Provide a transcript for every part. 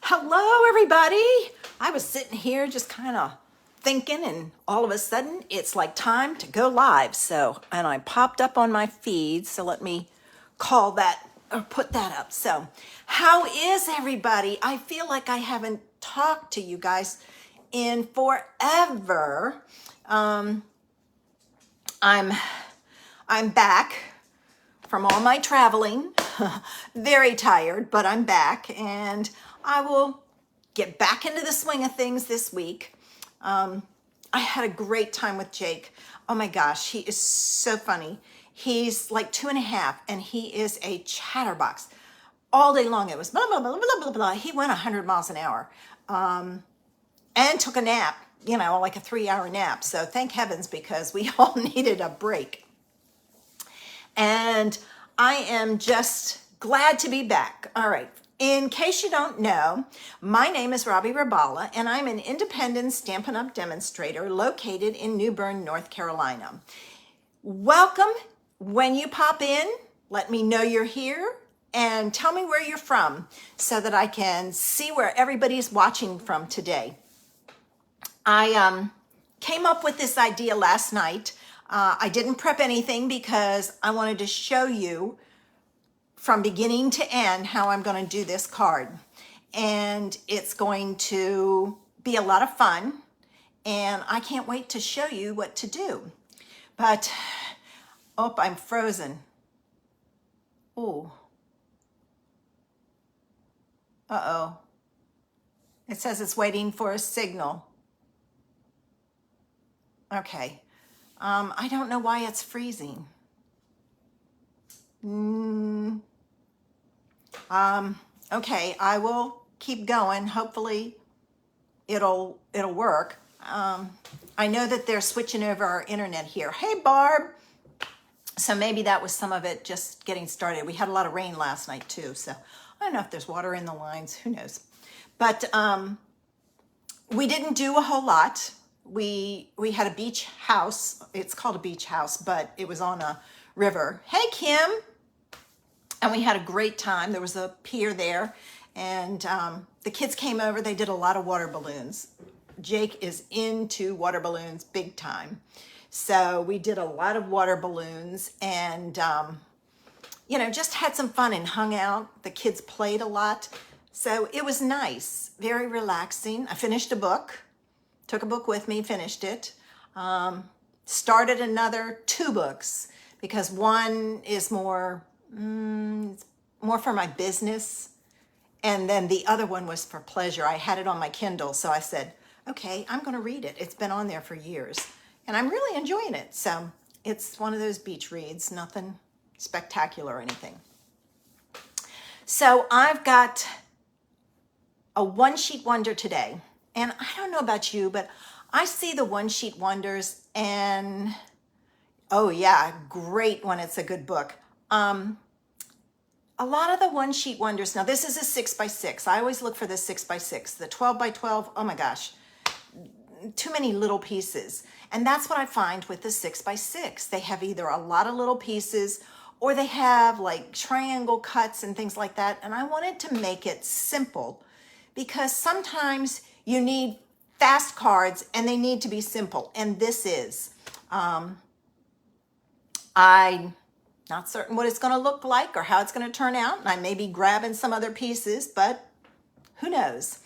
Hello, everybody. I was sitting here just kind of thinking, and all of a sudden it's like time to go live. And I popped up on my feed. So let me call that or put that up. So, how is everybody? I feel like I haven't talked to you guys in forever. I'm back from all my traveling. Very tired, but I'm back, and I will get back into the swing of things this week. I had a great time with Jake. Oh my gosh, he is so funny. He's like 2.5, and he is a chatterbox. All day long it was blah, blah, blah, blah, blah, blah. He went 100 miles an hour and took a nap, like a 3-hour nap. So thank heavens, because we all needed a break. And I am just glad to be back. All right. In case you don't know, my name is Robbie Rabala, and I'm an independent Stampin' Up! Demonstrator located in New Bern, North Carolina. Welcome. When you pop in, let me know you're here and tell me where you're from so that I can see where everybody's watching from today. I came up with this idea last night. I didn't prep anything because I wanted to show you from beginning to end how I'm going to do this card. And it's going to be a lot of fun. And I can't wait to show you what to do. But, oh, I'm frozen. Oh. Uh-oh. It says it's waiting for a signal. Okay. I don't know why it's freezing. Okay, I will keep going. Hopefully it'll work. I know that they're switching over our internet here. Hey, Barb. So maybe that was some of it just getting started. We had a lot of rain last night too. So I don't know if there's water in the lines. Who knows? But we didn't do a whole lot. We had a beach house. It's called a beach house, but it was on a river. Hey, Kim. And we had a great time. There was a pier there, and the kids came over. They did a lot of water balloons. Jake is into water balloons big time. So we did a lot of water balloons and, just had some fun and hung out. The kids played a lot. So it was nice, very relaxing. I finished a book. Took a book with me, finished it. Started another 2 books because one is more for my business, and then the other one was for pleasure. I had it on my Kindle, so I said, okay, I'm going to read it. It's been on there for years, and I'm really enjoying it. So it's one of those beach reads, nothing spectacular or anything. So I've got a one-sheet wonder today. And I don't know about you, but I see the one-sheet wonders and, oh yeah, great when it's a good book. A lot of the one-sheet wonders, now this is a 6x6. I always look for the 6x6. The 12x12, oh my gosh, too many little pieces. And that's what I find with the 6x6. They have either a lot of little pieces or they have like triangle cuts and things like that. And I wanted to make it simple because sometimes you need fast cards and they need to be simple. And this is, I'm not certain what it's going to look like or how it's going to turn out. And I may be grabbing some other pieces, but who knows?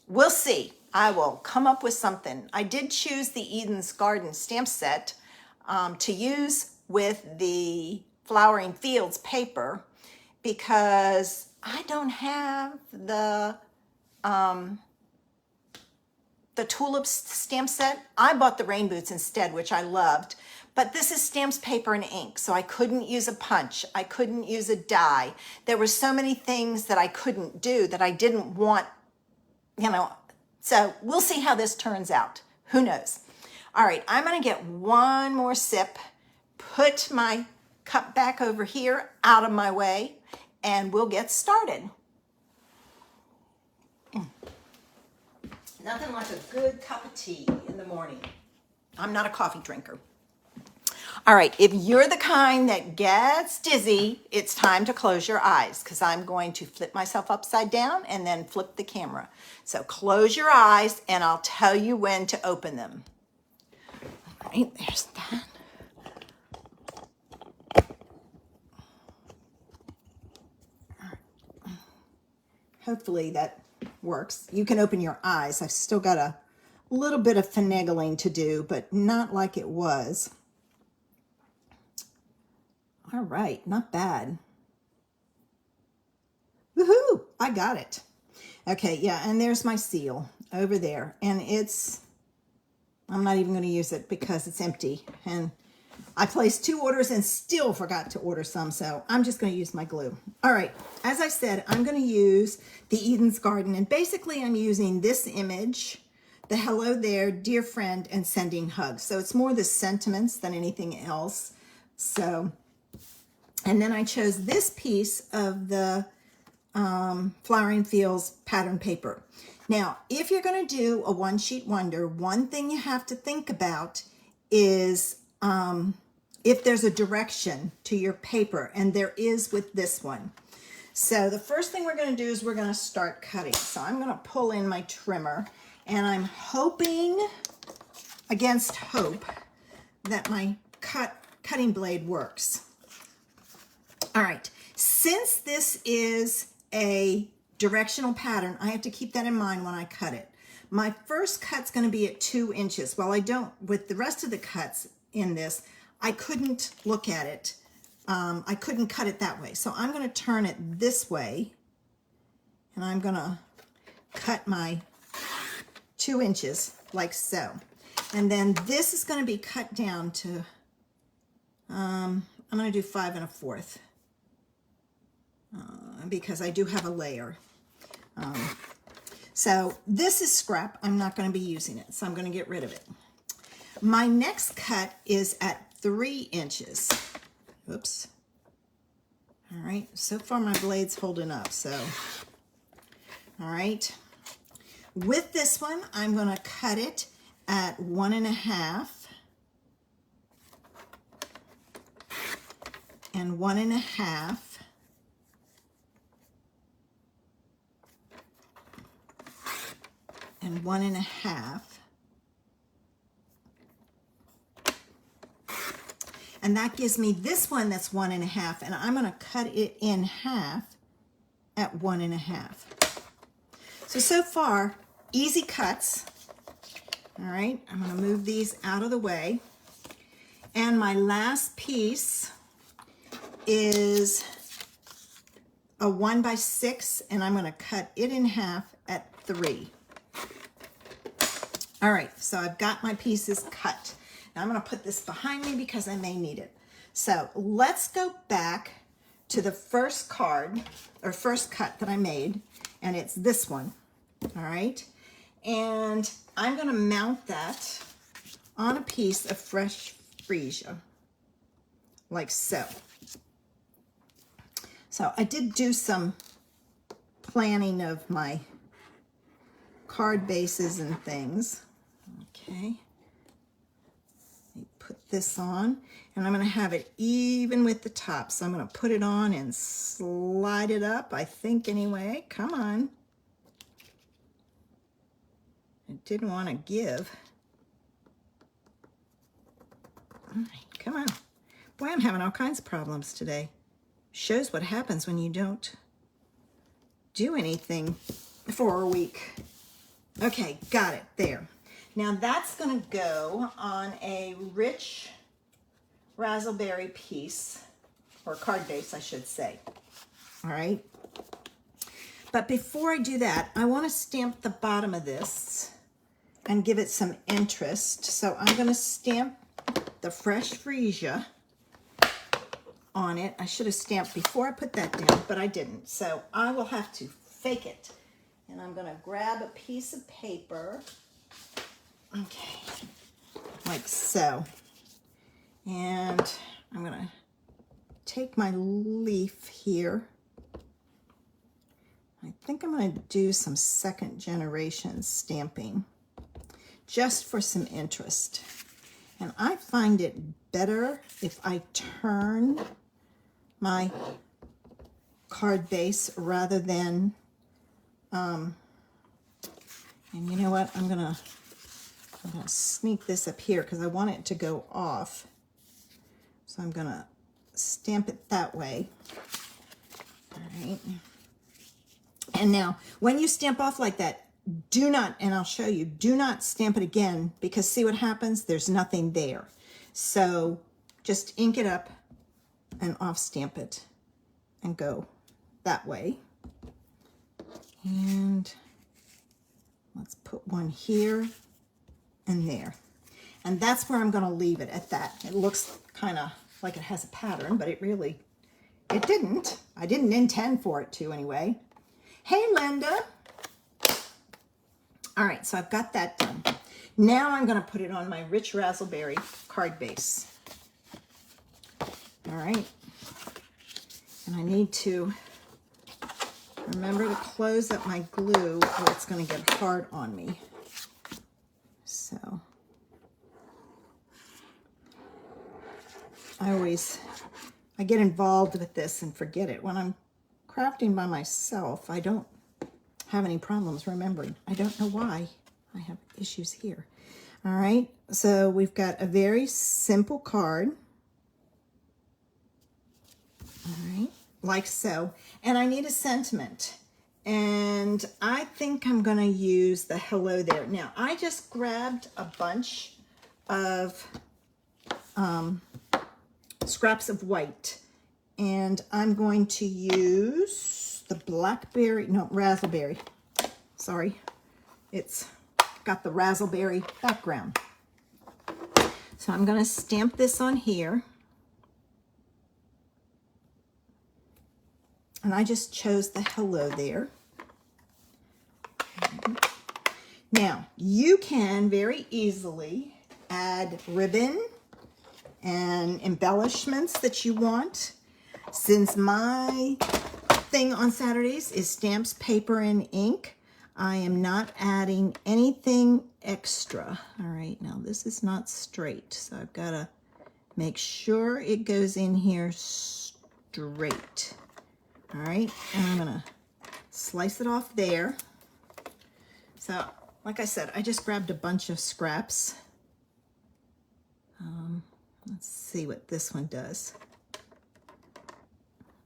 We'll see. I will come up with something. I did choose the Eden's Garden stamp set to use with the Flowering Fields paper because I don't have the tulips stamp set. I bought the Rain Boots instead, which I loved. But this is stamps, paper, and ink, so I couldn't use a punch. I couldn't use a die. There were so many things that I couldn't do that I didn't want, So we'll see how this turns out. Who knows? All right, I'm going to get one more sip, put my cup back over here out of my way, and we'll get started. Nothing like a good cup of tea in the morning. I'm not a coffee drinker. All right, if you're the kind that gets dizzy, it's time to close your eyes because I'm going to flip myself upside down and then flip the camera. So close your eyes and I'll tell you when to open them. All right, there's that. Hopefully that works. You can open your eyes. I've still got a little bit of finagling to do, but not like it was. All right, not bad. Woohoo, I got it. Okay, yeah, and there's my seal over there. And I'm not even going to use it because it's empty. And I placed 2 orders and still forgot to order some, so I'm just going to use my glue. All right, as I said, I'm going to use the Eden's Garden, and basically I'm using this image, the hello there, dear friend, and sending hugs. So it's more the sentiments than anything else. So, and then I chose this piece of the Flowering Fields pattern paper. Now, if you're going to do a one-sheet wonder, one thing you have to think about is if there's a direction to your paper, and there is with this one. So the first thing we're going to do is we're going to start cutting. So I'm going to pull in my trimmer, and I'm hoping against hope that my cutting blade works. All right, since this is a directional pattern, I have to keep that in mind when I cut it. My first cut's going to be at 2 inches. Well, I don't, with the rest of the cuts in this, I couldn't look at it. I couldn't cut it that way. So I'm going to turn it this way, and I'm going to cut my 2 inches like so. And then this is going to be cut down to, I'm going to do 5 1/4. Because I do have a layer. So this is scrap. I'm not going to be using it, so I'm going to get rid of it. My next cut is at 3 inches. Oops. All right, so far my blade's holding up, so. All right. With this one, I'm going to cut it at 1 1/2 and 1 1/2. And 1 1/2, and that gives me this one that's 1 1/2, and I'm going to cut it in half at 1 1/2. So far, easy cuts. All right, I'm going to move these out of the way, and my last piece is a 1 by 6, and I'm going to cut it in half at 3. All right, so I've got my pieces cut. Now I'm going to put this behind me because I may need it. So let's go back to the first card, or first cut that I made, and it's this one. All right, and I'm going to mount that on a piece of fresh freesia, like so. So I did do some planning of my card bases and things. Okay, put this on, and I'm going to have it even with the top. So I'm going to put it on and slide it up, I think anyway. Come on. It didn't want to give. All right, come on. Boy, I'm having all kinds of problems today. Shows what happens when you don't do anything for a week. Okay, got it, there. Now that's going to go on a rich razzleberry piece, or card base, I should say. All right. But before I do that, I want to stamp the bottom of this and give it some interest. So I'm going to stamp the fresh freesia on it. I should have stamped before I put that down, but I didn't. So I will have to fake it. And I'm going to grab a piece of paper. Okay, like so. And I'm going to take my leaf here. I think I'm going to do some second generation stamping just for some interest. And I find it better if I turn my card base rather than, and you know what, I'm gonna sneak this up here because I want it to go off. So I'm gonna stamp it that way. All right. And now, when you stamp off like that, do not, and I'll show you, do not stamp it again, because see what happens? There's nothing there. So just ink it up and off stamp it and go that way. And let's put one here and there. And that's where I'm going to leave it at that. It looks kind of like it has a pattern, but it didn't. I didn't intend for it to anyway. Hey, Linda. All right, so I've got that done. Now I'm going to put it on my Rich Razzleberry card base. All right. And I need to remember to close up my glue or it's going to get hard on me. So I get involved with this and forget it. When I'm crafting by myself, I don't have any problems remembering. I don't know why. I have issues here. All right, so we've got a very simple card. All right, like so. And I need a sentiment. And I think I'm going to use the hello there. Now, I just grabbed a bunch of scraps of white. And I'm going to use the razzleberry. Sorry, it's got the razzleberry background. So I'm going to stamp this on here. And I just chose the hello there. Now, you can very easily add ribbon and embellishments that you want. Since my thing on Saturdays is stamps, paper, and ink, I am not adding anything extra. All right, now this is not straight, so I've got to make sure it goes in here straight. All right, and I'm going to slice it off there. So, like I said, I just grabbed a bunch of scraps. Let's see what this one does.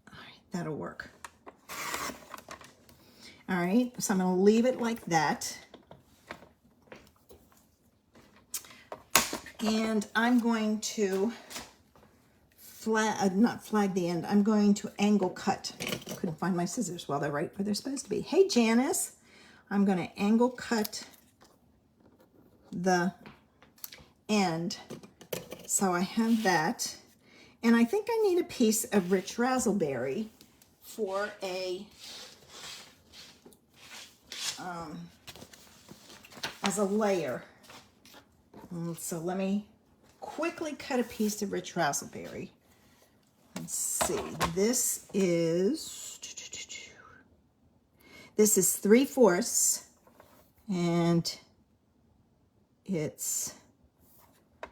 All right, that'll work. All right, so I'm going to leave it like that. And I'm going to not flag the end. I'm going to angle cut. Couldn't find my scissors. Well, they're right where they're supposed to be. Hey, Janice. I'm going to angle cut the end. So I have that. And I think I need a piece of Rich Razzleberry for as a layer. So let me quickly cut a piece of Rich Razzleberry. Let's see, this is 3/4, and it's,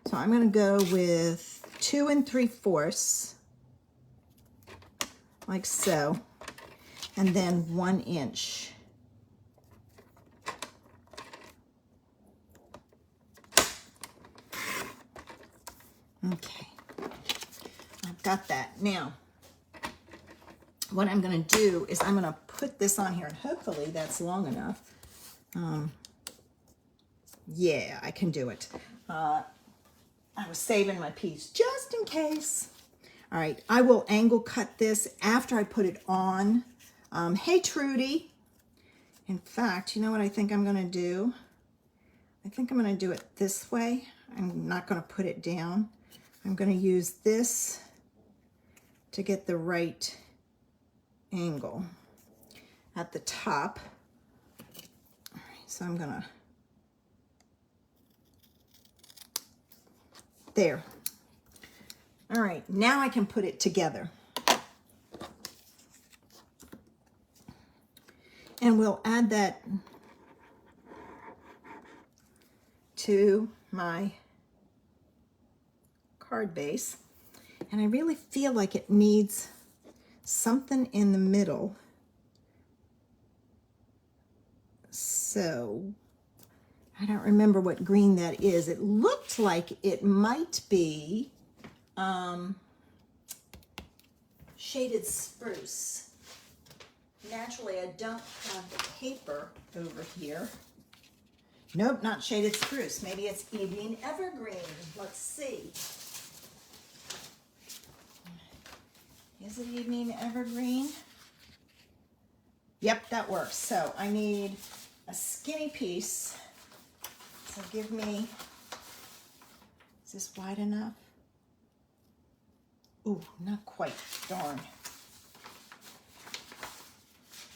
so I'm going to go with 2 3/4, like so, and then 1 inch. Okay, I've got that. Now, what I'm going to do is I'm going to put this on here, and hopefully that's long enough. Yeah, I can do it. I was saving my piece just in case. All right, I will angle cut this after I put it on. Hey, Trudy. In fact, you know what I think I'm going to do? I think I'm going to do it this way. I'm not going to put it down. I'm going to use this to get the right angle at the top. All right, so I'm going to, there. All right, now I can put it together. And we'll add that to my card base. And I really feel like it needs something in the middle. So I don't remember what green that is. It looked like it might be shaded spruce. Naturally, I don't have the paper over here. Nope, not shaded spruce. Maybe it's evening evergreen. Let's see. Is it evening evergreen? Yep, that works. So I need a skinny piece. So give me, is this wide enough? Ooh, not quite, darn.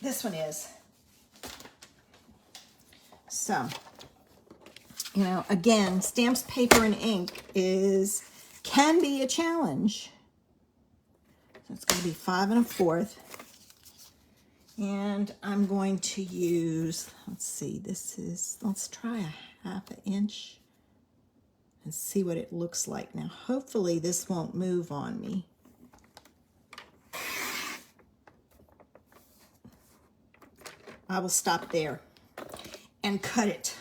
This one is. So, you know, again, stamps, paper, and ink can be a challenge. So it's going to be 5 1/4. And I'm going to use, let's see, let's try a 1/2 inch and see what it looks like. Now, hopefully this won't move on me. I will stop there and cut it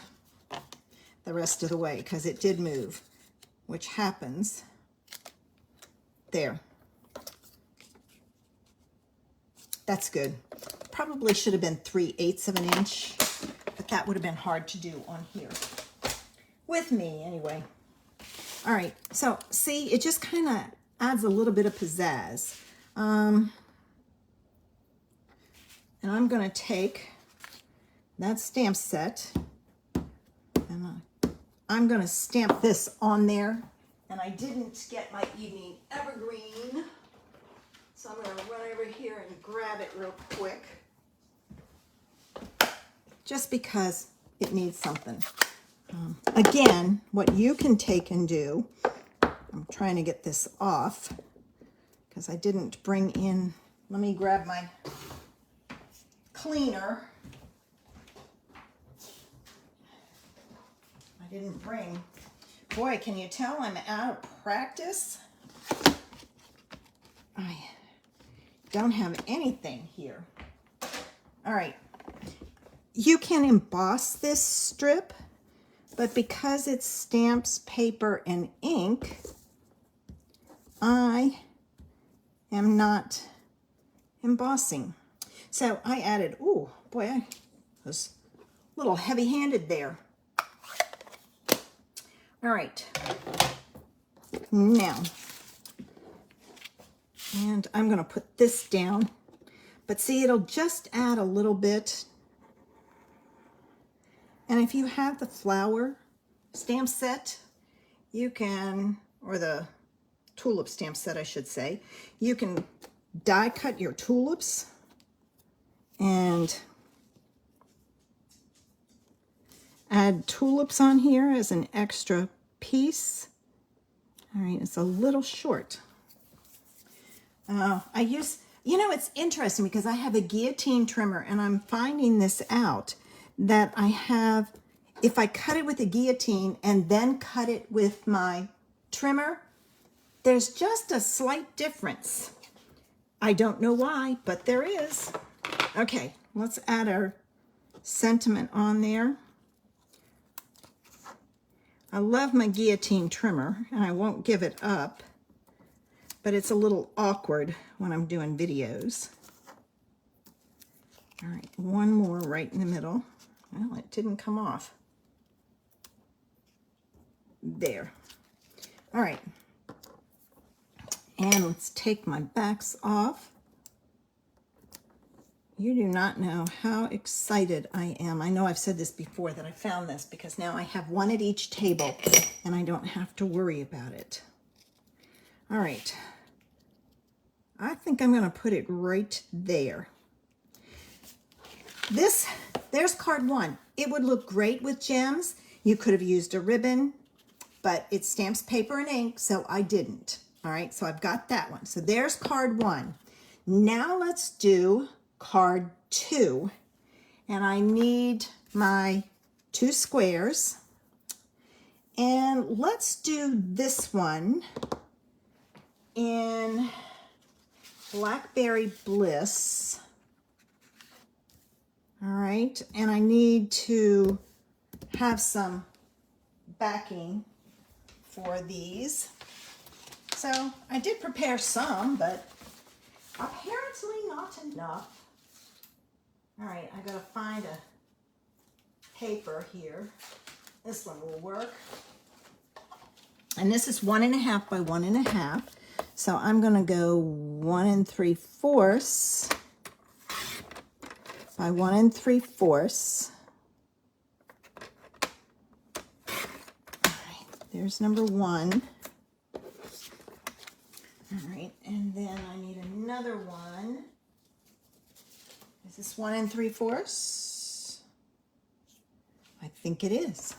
the rest of the way because it did move, which happens there. That's good. Probably should have been 3/8 of an inch, but that would have been hard to do on here. With me, anyway. All right, so see, it just kind of adds a little bit of pizzazz. And I'm going to take that stamp set, and I'm going to stamp this on there. And I didn't get my evening evergreen, so I'm going to run over here and grab it real quick, just because it needs something. Again, what you can take and do, I'm trying to get this off because I didn't bring in, let me grab my cleaner. I didn't bring, boy, can you tell I'm out of practice? I don't have anything here. All right, you can emboss this strip, but because it's stamps, paper, and ink, I am not embossing. So I added, ooh, boy, I was a little heavy-handed there. All right, now, and I'm gonna put this down, but see, it'll just add a little bit. And if you have the flower stamp set, you can, or the tulip stamp set, I should say, you can die cut your tulips and add tulips on here as an extra piece. All right, it's a little short. You know, it's interesting because I have a guillotine trimmer and I'm finding this out that I have, if I cut it with a guillotine and then cut it with my trimmer, there's just a slight difference. I don't know why, but there is. Okay, let's add our sentiment on there. I love my guillotine trimmer and I won't give it up, but it's a little awkward when I'm doing videos. All right, one more right in the middle. Well, it didn't come off. There. All right. And let's take my backs off. You do not know how excited I am. I know I've said this before that I found this because now I have one at each table and I don't have to worry about it. All right. I think I'm going to put it right there. There's card 1. It would look great with gems. You could have used a ribbon, but it stamps, paper, and ink, so I didn't. All right, so I've got that one. So there's card 1. Now let's do card 2. And I need my 2 squares. And let's do this one in Blackberry Bliss. All right, and I need to have some backing for these. So I did prepare some, but apparently not enough. All right, I gotta find a paper here. This one will work. And this is 1.5 by 1.5. So I'm gonna go 1 3/4 by 1 3/4. All right, there's number 1. All right, and then I need another one. Is this 1 3/4? I think it is.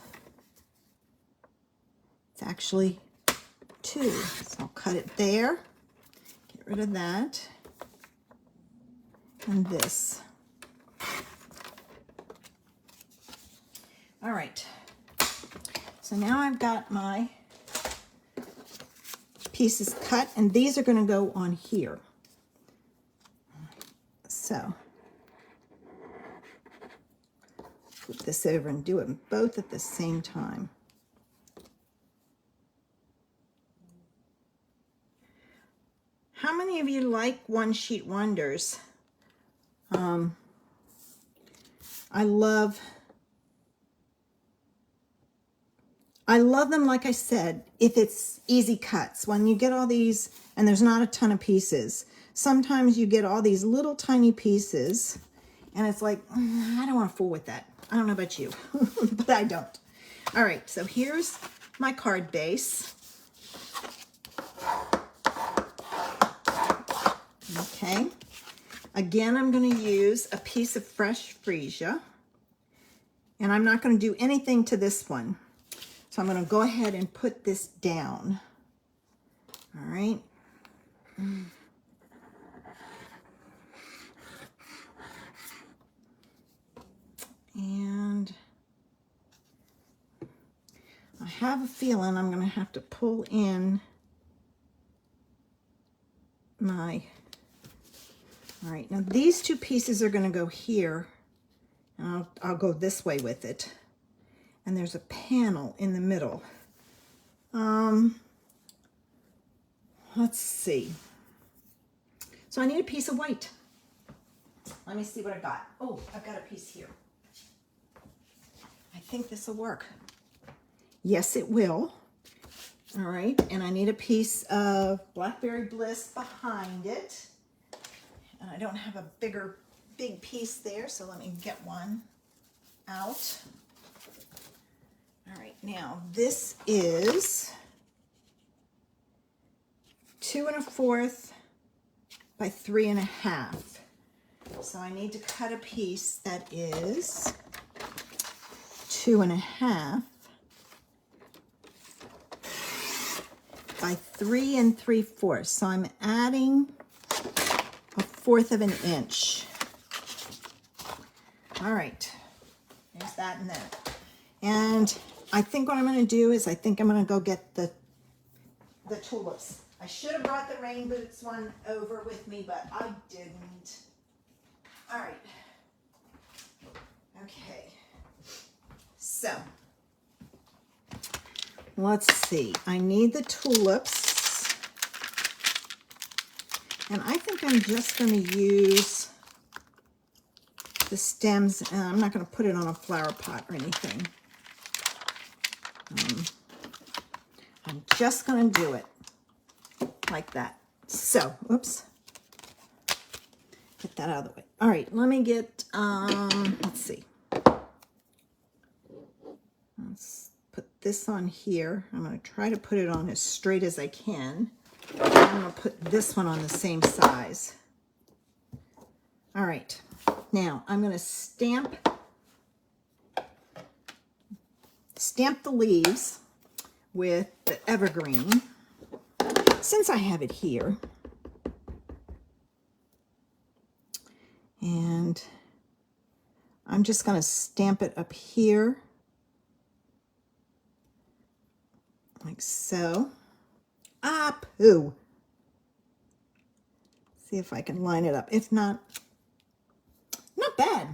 It's actually 2. So I'll cut it there. Get rid of that. And this. All right. So now I've got my pieces cut, and these are going to go on here. So flip this over and do it both at the same time. How many of you like one sheet wonders? I love them, like I said, if it's easy cuts. When you get all these, and there's not a ton of pieces, sometimes you get all these little tiny pieces, and it's like, I don't want to fool with that. I don't know about you, but I don't. All right, so here's my card base. Okay. Again, I'm going to use a piece of fresh freesia, and I'm not going to do anything to this one. So I'm going to go ahead and put this down. All right. And I have a feeling I'm going to have to pull in my... All right, now these 2 pieces are going to go here, and I'll go this way with it. And there's a panel in the middle. Let's see. So I need a piece of white. Let me see what I got. Oh, I've got a piece here. I think this will work. Yes, it will. All right, and I need a piece of Blackberry Bliss behind it. And I don't have a big piece there, so let me get one out. All right, now this is 2 1/4 by 3 1/2. So I need to cut a piece that is 2 1/2 by 3 3/4. So I'm adding 1/4 of an inch. All right, there's that and that. And I think what I'm going to do is I think I'm going to go get the tulips. I should have brought the rain boots one over with me, but I didn't. All right. Okay. So let's see. I need the tulips. And I think I'm just going to use the stems. I'm not going to put it on a flower pot or anything. I'm just going to do it like that. So, oops. Get that out of the way. All right, let me get, let's see. Let's put this on here. I'm going to try to put it on as straight as I can. I'm going to put this one on the same size. All right, now I'm going to stamp the leaves with the evergreen, since I have it here. And I'm just going to stamp it up here, like so. Ah, poo. See if I can line it up. If not, not bad.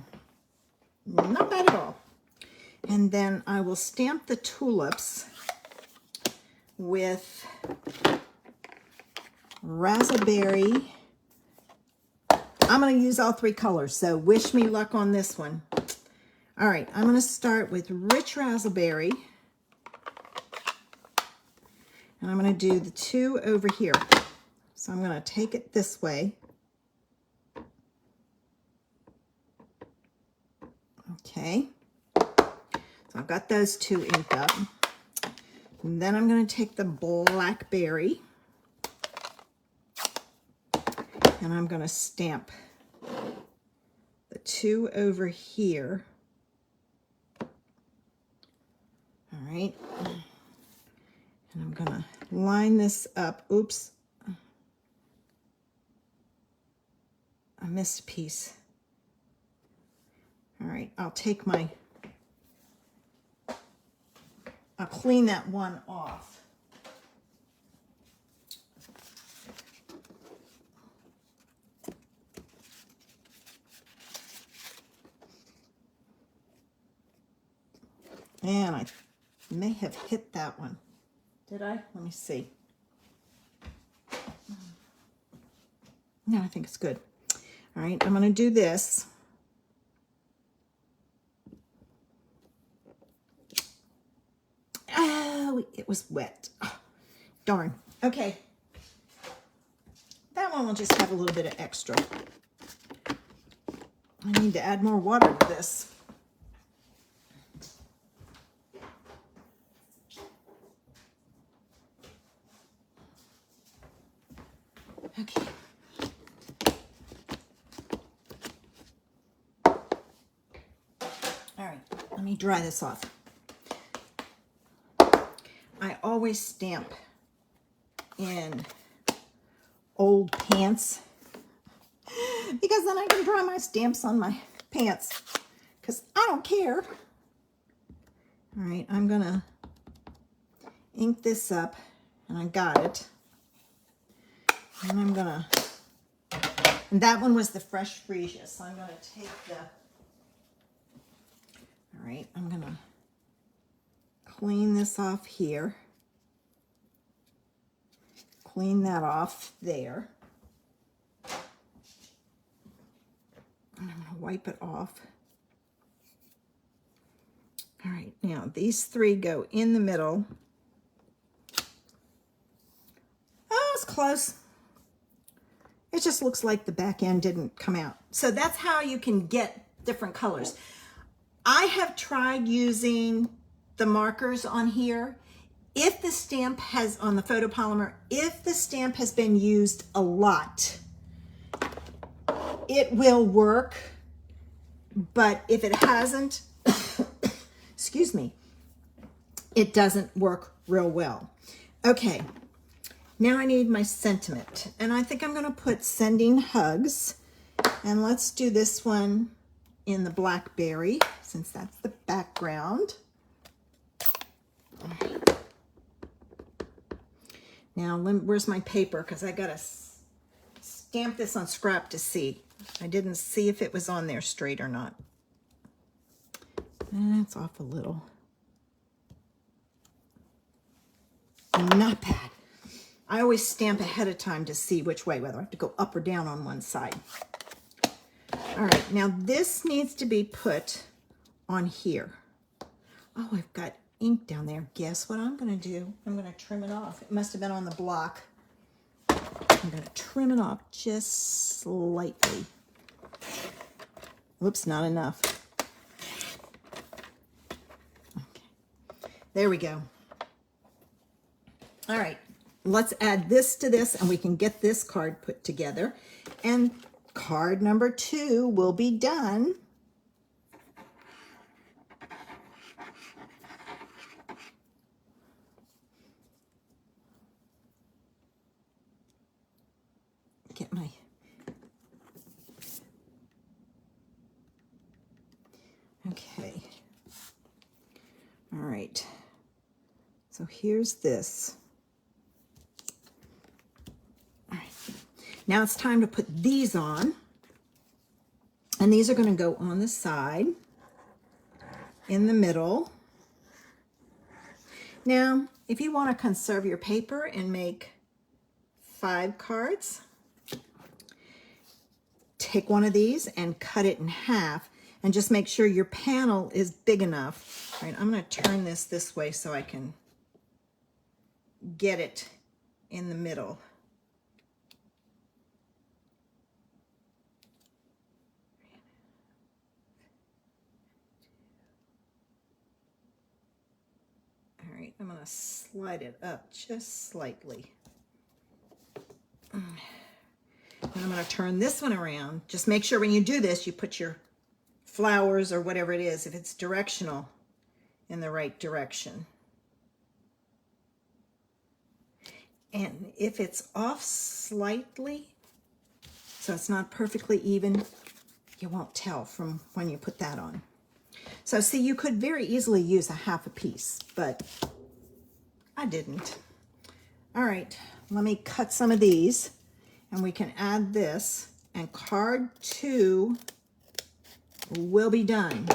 Not bad at all. And then I will stamp the tulips with raspberry. I'm going to use all three colors, so wish me luck on this one. All right, I'm going to start with rich raspberry. And I'm going to do the two over here. So I'm going to take it this way. Okay. So I've got those two inked up. And then I'm going to take the blackberry. And I'm going to stamp the two over here. All right. And I'm going to line this up. Oops. I missed a piece. All right, I'll clean that one off. And I may have hit that one. Did I? Let me see. No, I think it's good. All right, I'm going to do this. Oh, it was wet. Oh, darn. Okay. That one will just have a little bit of extra. I need to add more water to this. Okay. All right, let me dry this off. I always stamp in old pants because then I can dry my stamps on my pants because I don't care. All right, I'm gonna ink this up and I got it. And I'm gonna, and that one was the fresh freesia, so I'm gonna take the, all right, I'm gonna clean this off here. Clean that off there. And I'm gonna wipe it off. All right, now these three go in the middle. Oh, it's close. It just looks like the back end didn't come out. So that's how you can get different colors. I have tried using the markers on here. If the stamp has, on the photopolymer, if the stamp has been used a lot, it will work. But if it hasn't, excuse me, it doesn't work real well. Okay. Now I need my sentiment, and I think I'm going to put sending hugs, and let's do this one in the blackberry since that's the background. All right. Now, where's my paper? Because I got to stamp this on scrap to see. I didn't see if it was on there straight or not. That's off a little. Not bad. I always stamp ahead of time to see which way, whether I have to go up or down on one side. All right, now this needs to be put on here. Oh, I've got ink down there. Guess what I'm going to do? I'm going to trim it off. It must have been on the block. I'm going to trim it off just slightly. Whoops, not enough. Okay, there we go. All right. Let's add this to this and we can get this card put together. And card number 2 will be done. Get my, okay. All right. So here's this. Now it's time to put these on. And these are going to go on the side, in the middle. Now, if you want to conserve your paper and make 5 cards, take one of these and cut it in half, and just make sure your panel is big enough. All right, I'm going to turn this way so I can get it in the middle. All right, I'm going to slide it up just slightly. And I'm going to turn this one around. Just make sure when you do this, you put your flowers or whatever it is, if it's directional, in the right direction. And if it's off slightly, so it's not perfectly even, you won't tell from when you put that on. So see, you could very easily use a half a piece, but I didn't. All right, let me cut some of these, and we can add this, and card 2 will be done.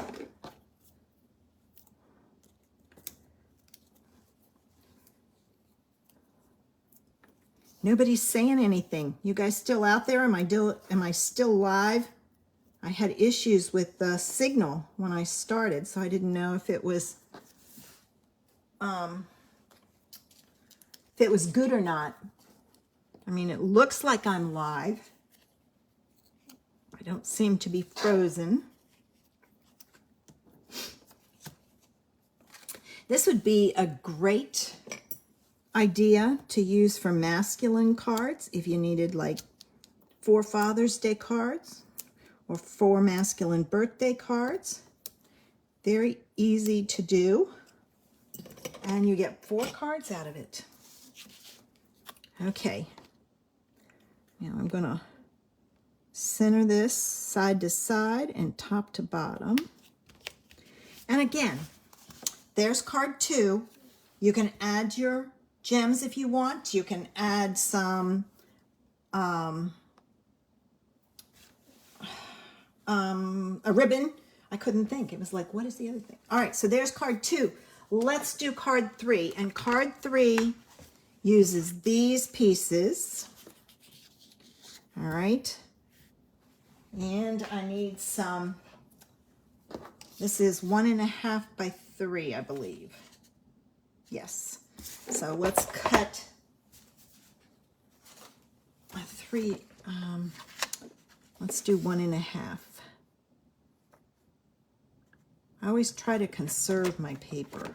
Nobody's saying anything. You guys still out there? Am I still live? I had issues with the signal when I started, so I didn't know if it was good or not. I mean, it looks like I'm live. I don't seem to be frozen. This would be a great idea to use for masculine cards if you needed like 4 Father's Day cards or 4 masculine birthday cards. Very easy to do, and you get 4 cards out of it. Okay, now I'm gonna center this side to side and top to bottom. And again, there's card 2. You can add your gems if you want. You can add some a ribbon. I couldn't think. It was like, what is the other thing? All right, so there's card 2. Let's do card 3. And card 3 uses these pieces. All right. And I need some, this is 1.5 by 3, I believe. Yes. So let's cut a 3, let's do 1.5. I always try to conserve my paper.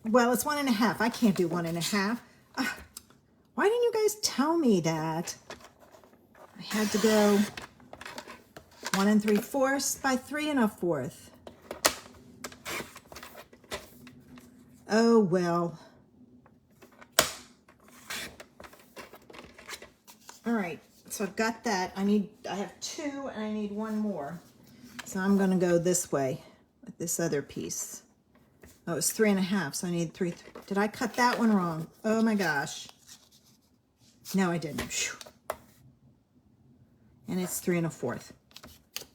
Well, it's 1.5. I can't do 1.5. Why didn't you guys tell me that? I had to go 1 3/4 by 3 1/4. Oh, well. All right, so I've got that. I have 2 and I need 1 more. So I'm gonna go this way with this other piece. Oh, it's 3.5, so I need 3. Did I cut that one wrong? Oh my gosh. No, I didn't. Whew. And it's 3 1/4.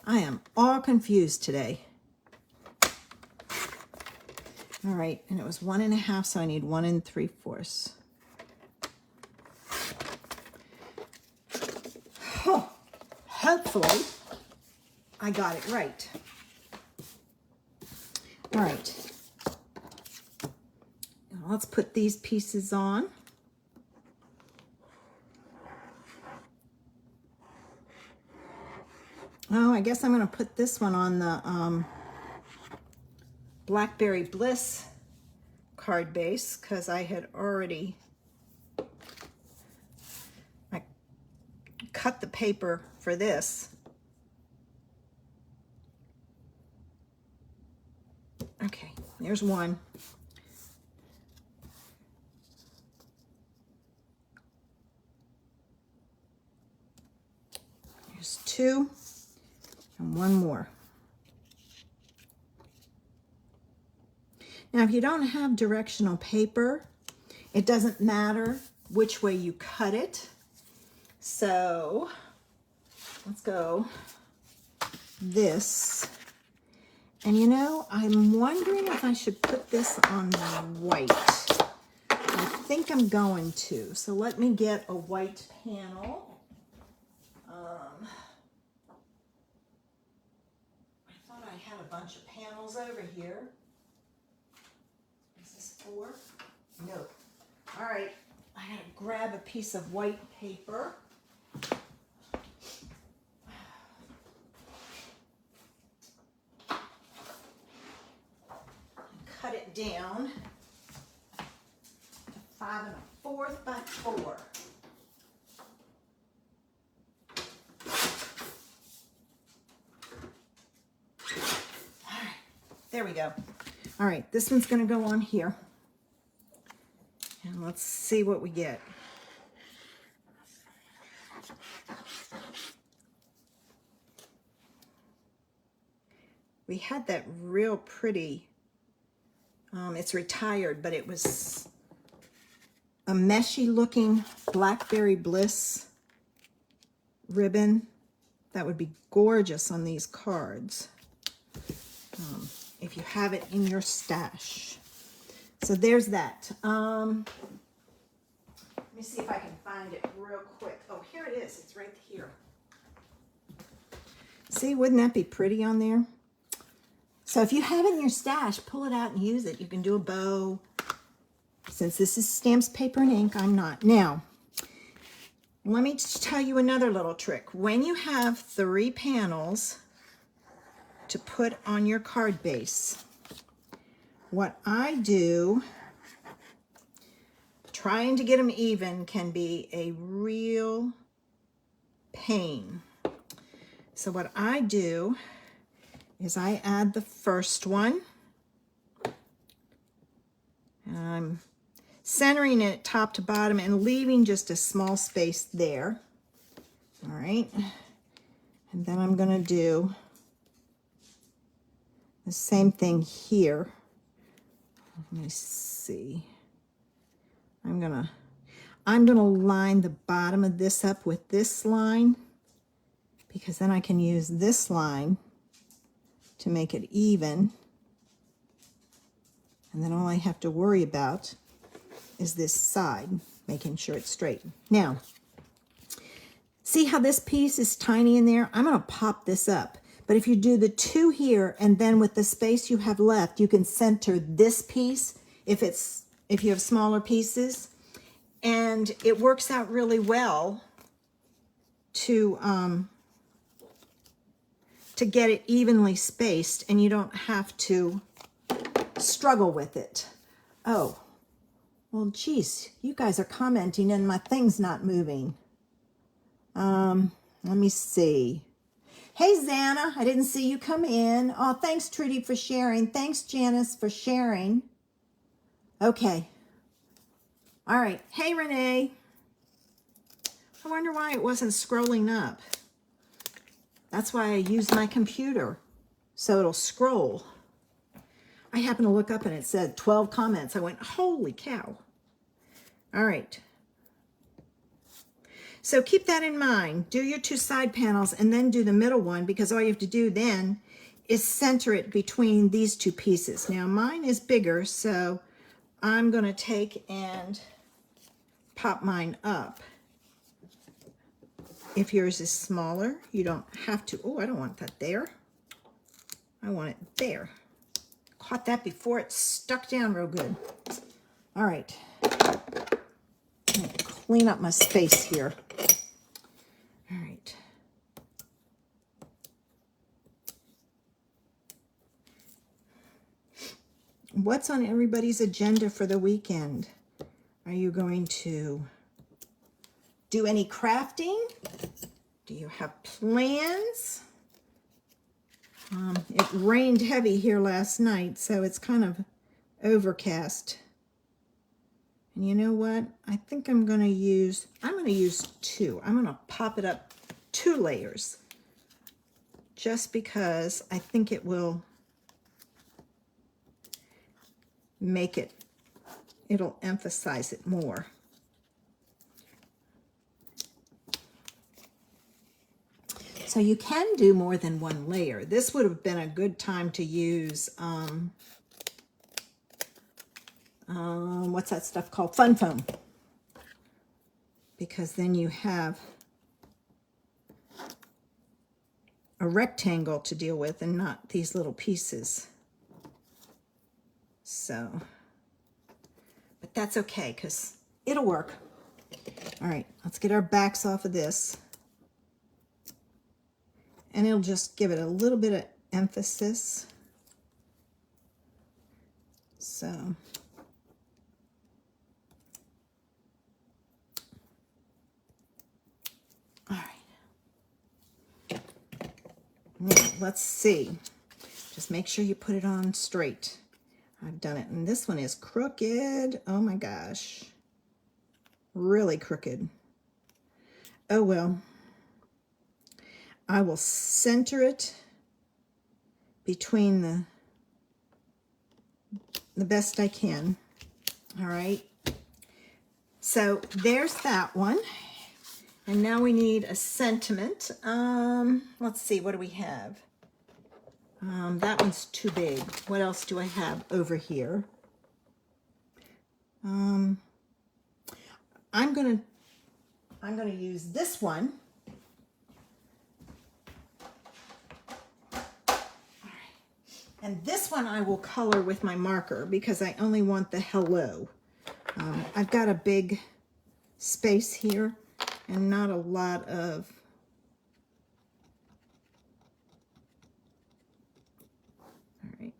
I am all confused today. All right, and it was 1.5, so I need 1 3/4. Oh, hopefully I got it right. All right, now let's put these pieces on. Oh, I guess I'm going to put this one on the Blackberry Bliss card base because I had already cut the paper for this. Okay, there's 1. There's 2. And 1 more. Now, if you don't have directional paper, it doesn't matter which way you cut it. So let's go this. And you know, I'm wondering if I should put this on white. I think I'm going to. So let me get a white panel. I thought I had a bunch of panels over here. Is this 4? No. All right, I gotta grab a piece of white paper. Cut it down to 5 1/4 by 4. All right, there we go. All right, this one's gonna go on here. And let's see what we get. We had that real pretty, it's retired, but it was a meshy looking Blackberry Bliss ribbon. That would be gorgeous on these cards, if you have it in your stash. So there's that. Let me see if I can find it real quick. Oh, here it is. It's right here. See, wouldn't that be pretty on there? So if you have it in your stash, pull it out and use it. You can do a bow. Since this is stamps, paper, and ink, I'm not. Now, let me tell you another little trick. When you have 3 panels to put on your card base, what I do, trying to get them even can be a real pain. So what I do is I add the first one. And I'm centering it top to bottom and leaving just a small space there. All right. And then I'm going to do the same thing here. Let me see. I'm gonna line the bottom of this up with this line, because then I can use this line to make it even. And then all I have to worry about is this side, making sure it's straight. Now, see how this piece is tiny in there? I'm gonna pop this up. But if you do the 2 here, and then with the space you have left, you can center this piece if you have smaller pieces. And it works out really well to get it evenly spaced, and you don't have to struggle with it. Oh, well, geez, you guys are commenting and my thing's not moving. Let me see. Hey, Xana, I didn't see you come in. Oh, thanks, Trudy, for sharing. Thanks, Janice, for sharing. Okay. All right. Hey, Renee. I wonder why it wasn't scrolling up. That's why I used my computer, so it'll scroll. I happened to look up and it said 12 comments. I went, holy cow. All right. So keep that in mind. Do your 2 side panels and then do the middle one, because all you have to do then is center it between these 2 pieces. Now mine is bigger, so I'm going to take and pop mine up. If yours is smaller, you don't have to. Oh, I don't want that there. I want it there. Caught that before it stuck down real good. All right. Clean up my space here. All right. What's on everybody's agenda for the weekend? Are you going to do any crafting? Do you have plans? It rained heavy here last night, so it's kind of overcast. And you know what? I think I'm going to use 2. I'm going to pop it up 2 layers, just because I think it will make it, it'll emphasize it more. So you can do more than one layer. This would have been a good time to use, what's that stuff called? Fun foam. Because then you have a rectangle to deal with and not these little pieces. So, but that's okay because it'll work. All right, let's get our backs off of this. And it'll just give it a little bit of emphasis. So, all right. Now, let's see. Just make sure you put it on straight. I've done it. And this one is crooked. Oh my gosh. Really crooked. Oh well. I will center it between the best I can. All right. So there's that one. And now we need a sentiment. Let's see, what do we have? That one's too big. What else do I have over here? I'm gonna use this one. And this one I will color with my marker because I only want the hello. I've got a big space here and not a lot of all right.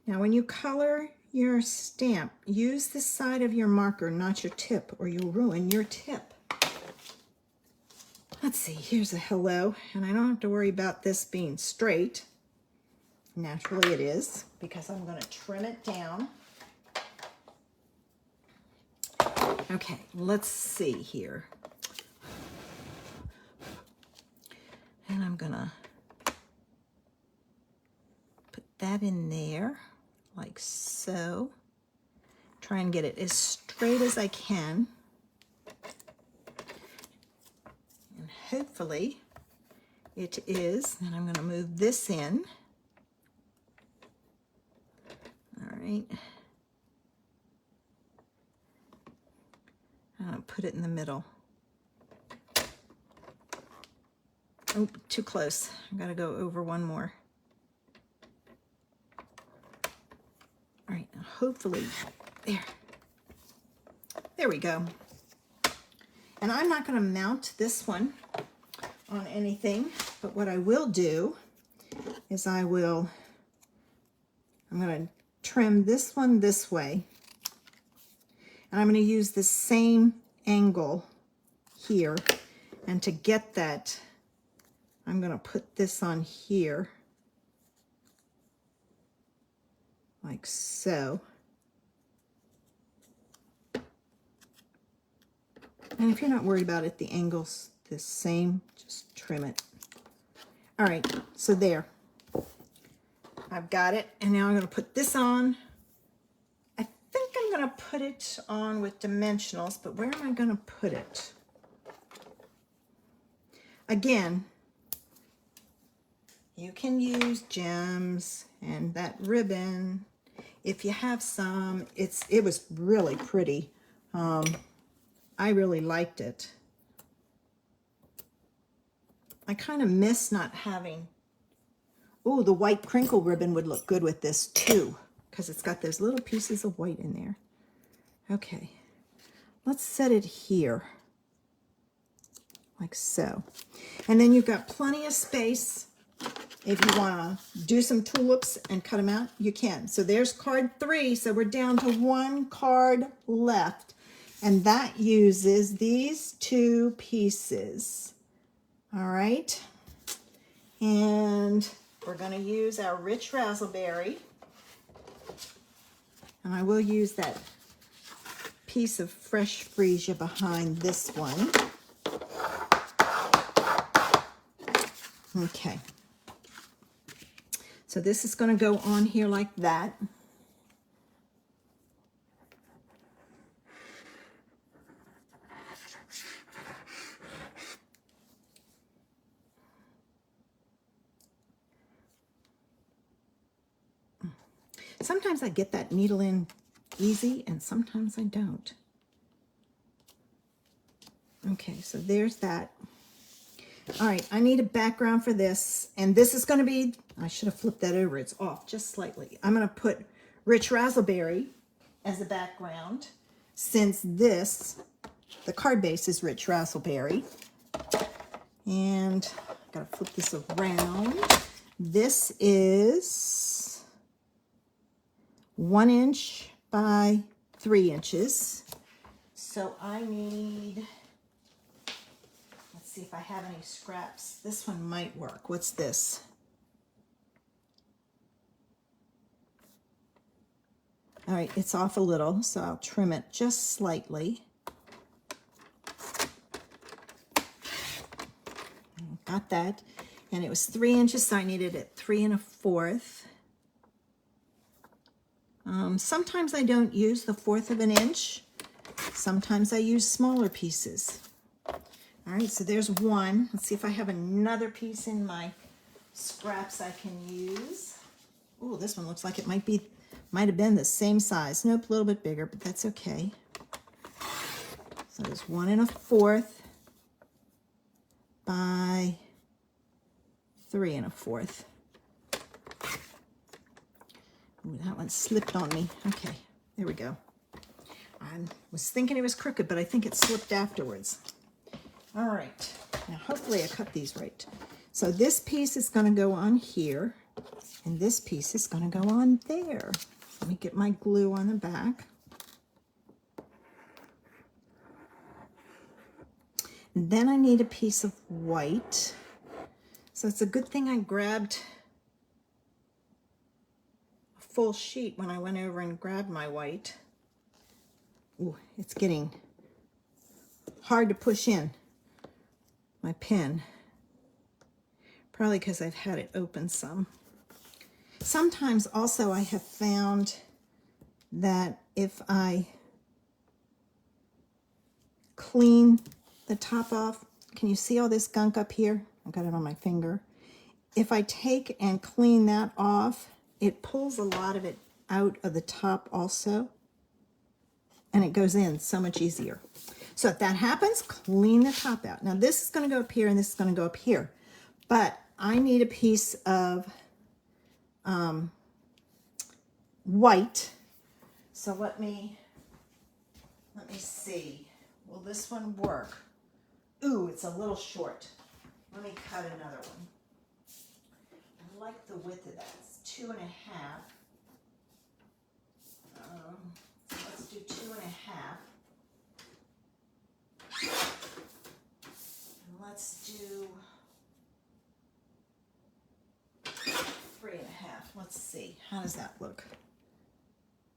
Now when you color your stamp, use the side of your marker, not your tip, or you'll ruin your tip. Let's see, here's a hello, and I don't have to worry about this being straight. Naturally it is, because I'm going to trim it down. Okay, let's see here. And I'm going to put that in there, like so. Try and get it as straight as I can. And hopefully it is. Then I'm going to move this in. All right. I'll put it in the middle. Oh, too close. I gotta go over one more. All right, hopefully, there we go. And I'm not gonna mount this one on anything, but what I will do is I'm gonna trim this one this way. And I'm going to use the same angle here. And to get that, I'm going to put this on here. Like so. And if you're not worried about it, the angle's the same. Just trim it. All right, so there. I've got it. And now I'm going to put this on. I think I'm going to put it on with dimensionals, but where am I going to put it? Again, you can use gems and that ribbon if you have some. It was really pretty. I really liked it. I kind of miss not having. Oh, the white crinkle ribbon would look good with this too, because it's got those little pieces of white in there. Okay, let's set it here, like so. And then you've got plenty of space. If you want to do some tulips and cut them out, you can. So there's card 3, so we're down to 1 card left. And that uses these 2 pieces. All right. And we're going to use our rich razzleberry. And I will use that piece of fresh freesia behind this one. Okay. So this is going to go on here like that. Sometimes I get that needle in easy and sometimes I don't. Okay, so there's that. All right, I need a background for this, and this is going to be, I should have flipped that over, it's off just slightly. I'm going to put Rich Razzleberry as a background, since this, the card base is Rich Razzleberry. And I've got to flip this around. This is 1 inch by 3 inches. So I need, let's see if I have any scraps. This one might work. What's this? All right, it's off a little, so I'll trim it just slightly. Got that. And it was 3 inches, so I needed it 3 1/4. Sometimes I don't use the 1/4 of an inch. Sometimes I use smaller pieces. All right, so there's one. Let's see if I have another piece in my scraps I can use. Oh, this one looks like it might have been the same size. Nope, a little bit bigger, but that's okay. So there's 1 1/4 by 3 1/4. Ooh, that one slipped on me. Okay, there we go. I was thinking it was crooked, but I think it slipped afterwards. All right, now hopefully I cut these right. So this piece is going to go on here, and this piece is going to go on there. Let me get my glue on the back. And then I need a piece of white. So it's a good thing I grabbed a full sheet when I went over and grabbed my white. Ooh, it's getting hard to push in my pen. Probably because I've had it open some. Sometimes also I have found that if I clean the top off, can you see all this gunk up here? I got it on my finger. If I take and clean that off, it pulls a lot of it out of the top also, and it goes in so much easier. So if that happens, clean the top out. Now this is going to go up here and this is going to go up here, but I need a piece of white. So let me see. Will this one work? Ooh, it's a little short. Let me cut another one. I like the width of that. It's 2 1/2. Let's do 2 1/2. And let's do 3 1/2. Let's see. How does that look?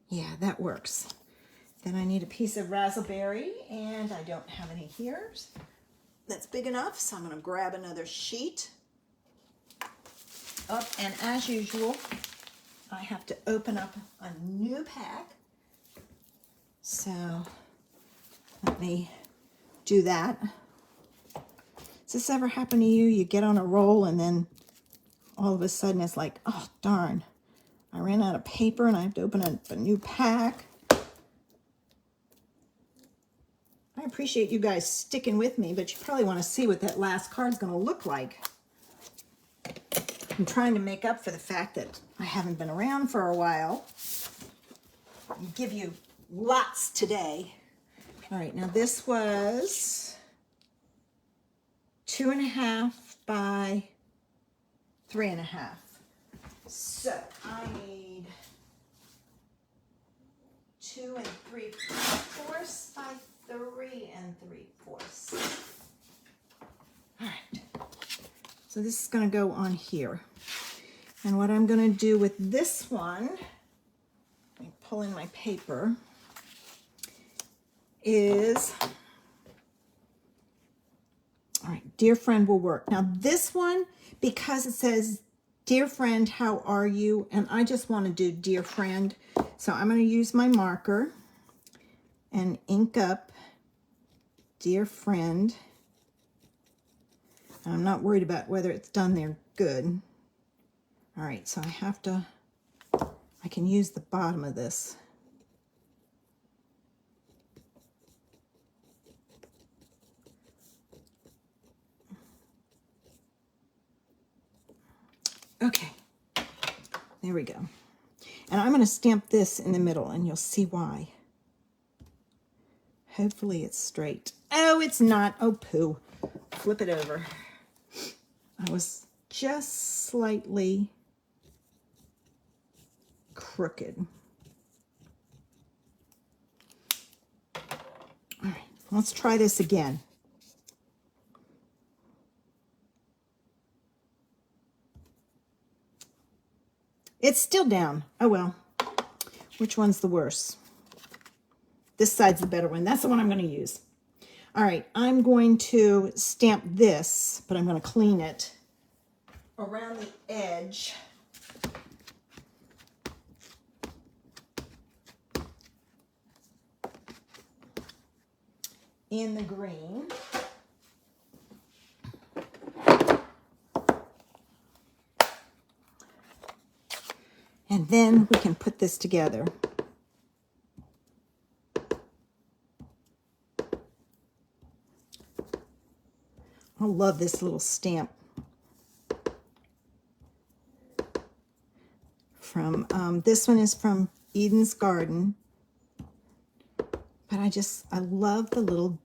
Yeah, that works. Then I need a piece of raspberry, and I don't have any here. That's big enough, so I'm going to grab another sheet. Oh, and as usual, I have to open up a new pack. So let me do that. Does this ever happen to you? You get on a roll and then all of a sudden it's like, oh, darn, I ran out of paper and I have to open up a new pack. I appreciate you guys sticking with me, but you probably want to see what that last card's going to look like. I'm trying to make up for the fact that I haven't been around for a while. I'll give you lots today. All right, now this was 2 1/2 by 3 1/2. So I need 2 3/4 by 3 3/4. All right. So this is going to go on here. And what I'm going to do with this one, let me pull in my paper, is, all right, dear friend will work. Now this one, because it says, dear friend, how are you? And I just want to do dear friend. So I'm going to use my marker and ink up dear friend. I'm not worried about whether it's done there good. All right, so I I can use the bottom of this. Okay, there we go. And I'm going to stamp this in the middle, and you'll see why. Hopefully it's straight. Oh, it's not. Oh, poo. Flip it over. I was just slightly crooked. All right, let's try this again. It's still down. Oh, well. Which one's the worse? This side's the better one. That's the one I'm going to use. All right, I'm going to stamp this, but I'm going to clean it around the edge. In the green. And then we can put this together. I love this little stamp from, this one is from Eden's Garden. But I love the little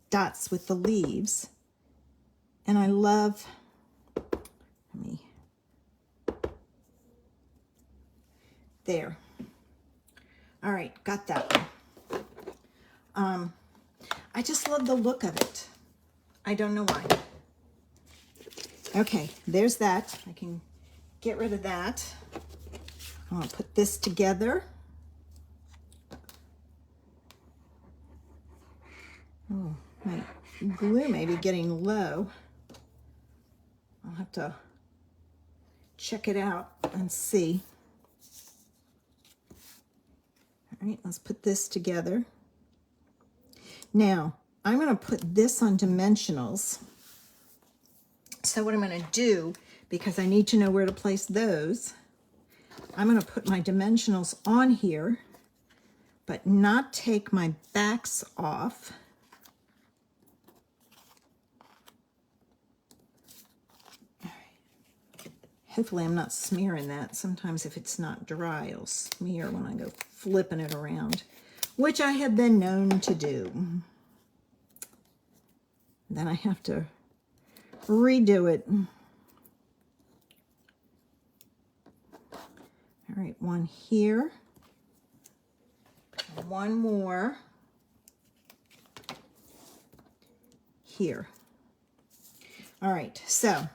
dots with the leaves. And I love, there. All right, got that one. I just love the look of it. I don't know why. Okay, there's that. I can get rid of that. I'm gonna put this together. Oh, my glue may be getting low. I'll have to check it out and see. All right, let's put this together. Now, I'm going to put this on dimensionals. So what I'm going to do, because I need to know where to place those, I'm going to put my dimensionals on here, but not take my backs off. All right. Hopefully I'm not smearing that. Sometimes if it's not dry, it'll smear when I go flipping it around, which I have been known to do. Then I have to redo it. All right, one here, one more here. All right, so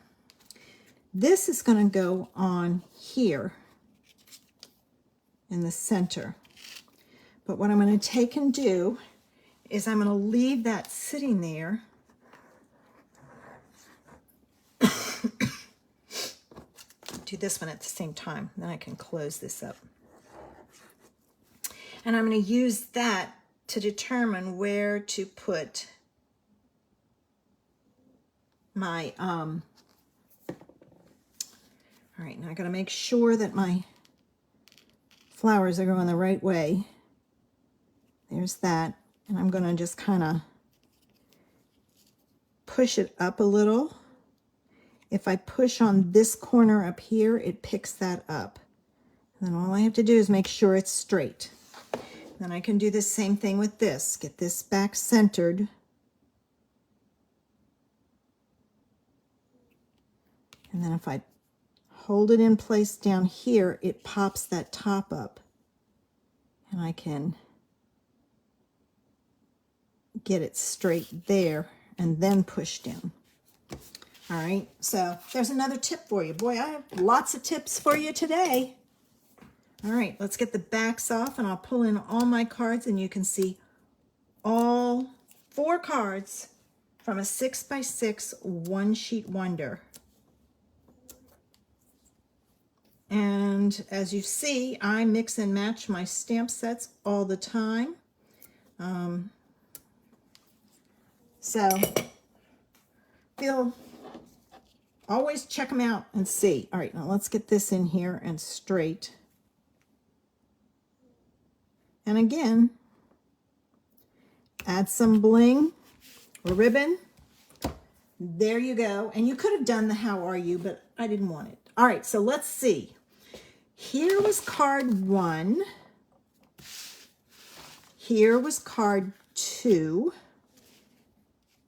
this is going to go on here in the center. But what I'm going to take and do is I'm going to leave that sitting there. Do this one at the same time, then I can close this up. And I'm going to use that to determine where to put my, all right, now I got to make sure that my flowers are going the right way. There's that. And I'm going to just kind of push it up a little. If I push on this corner up here, it picks that up. And then all I have to do is make sure it's straight. Then I can do the same thing with this. Get this back centered. And then if I hold it in place down here, it pops that top up. And I can get it straight there and then push down. All right, so there's another tip for you. Boy, I have lots of tips for you today. All right, let's get the backs off, and I'll pull in all my cards, and you can see all 4 cards from a 6x6 one-sheet wonder. And as you see, I mix and match my stamp sets all the time. So always check them out and see. All right, now let's get this in here and straight. And again, add some bling or ribbon. There you go. And you could have done the how are you, but I didn't want it. All right, so let's see. Here was card 1. Here was card 2.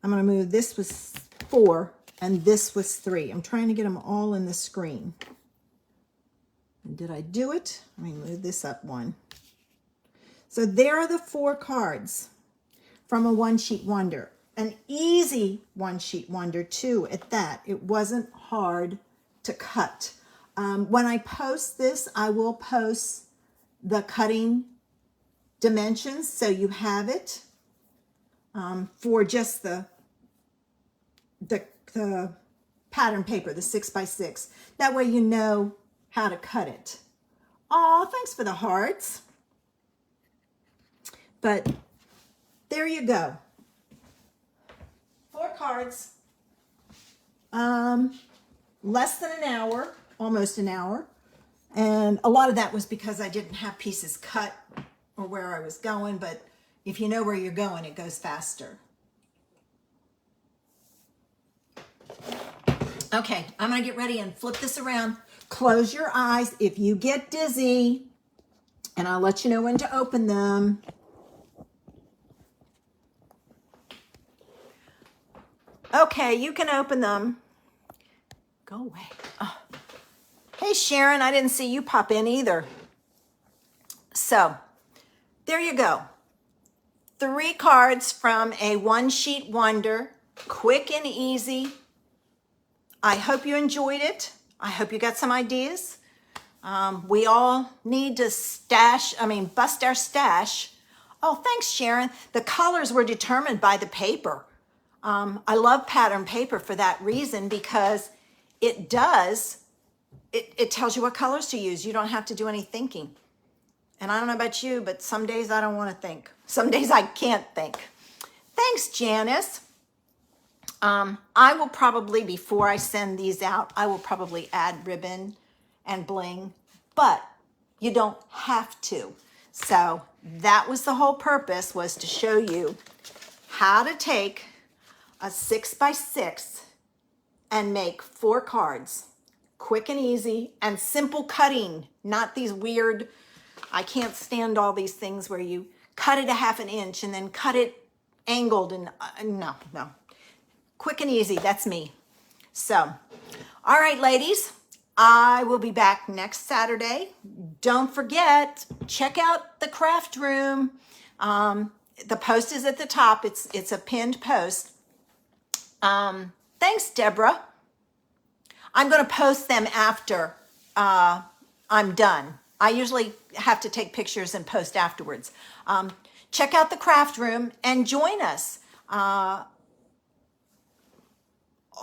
I'm going to move, this was 4 and this was 3. I'm trying to get them all in the screen. And did I do it? Let me move this up 1. So there are the 4 cards from a one sheet wonder. An easy one sheet wonder too at that. It wasn't hard to cut. When I post this, I will post the cutting dimensions so you have it for just the pattern paper, the 6x6. That way you know how to cut it. Oh, thanks for the hearts. But there you go. 4 cards. Less than an hour, almost an hour. And a lot of that was because I didn't have pieces cut or where I was going, but if you know where you're going, it goes faster. Okay, I'm gonna get ready and flip this around. Close your eyes if you get dizzy, and I'll let you know when to open them. Okay, you can open them. Go away. Oh. Hey, Sharon, I didn't see you pop in either. So, there you go. 3 cards from a one sheet wonder, quick and easy. I hope you enjoyed it. I hope you got some ideas. We all need to bust our stash. Oh, thanks, Sharon. The colors were determined by the paper. I love pattern paper for that reason, because it tells you what colors to use. You don't have to do any thinking. And I don't know about you, but some days I don't want to think. Some days I can't think. Thanks, Janice. I will probably, before I send these out, I will probably add ribbon and bling, but you don't have to. So that was the whole purpose, was to show you how to take a 6x6 and make 4 cards. Quick and easy and simple cutting, not these weird, I can't stand all these things where you cut it a ½ an inch and then cut it angled, and no. Quick and easy, that's me. So, all right, ladies, I will be back next Saturday. Don't forget, check out the craft room. The post is at the top. It's a pinned post. Thanks, Deborah. I'm going to post them after I'm done. I usually have to take pictures and post afterwards. Check out the craft room and join us.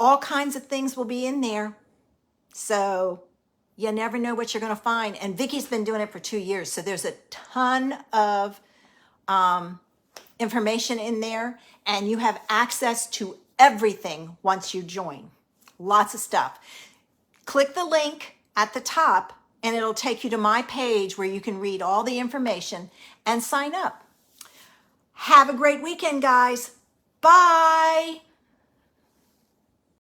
All kinds of things will be in there. So you never know what you're going to find. And Vicky's been doing it for 2 years. So there's a ton of information in there. And you have access to everything once you join. Lots of stuff. Click the link at the top and it'll take you to my page where you can read all the information and sign up. Have a great weekend, guys. Bye.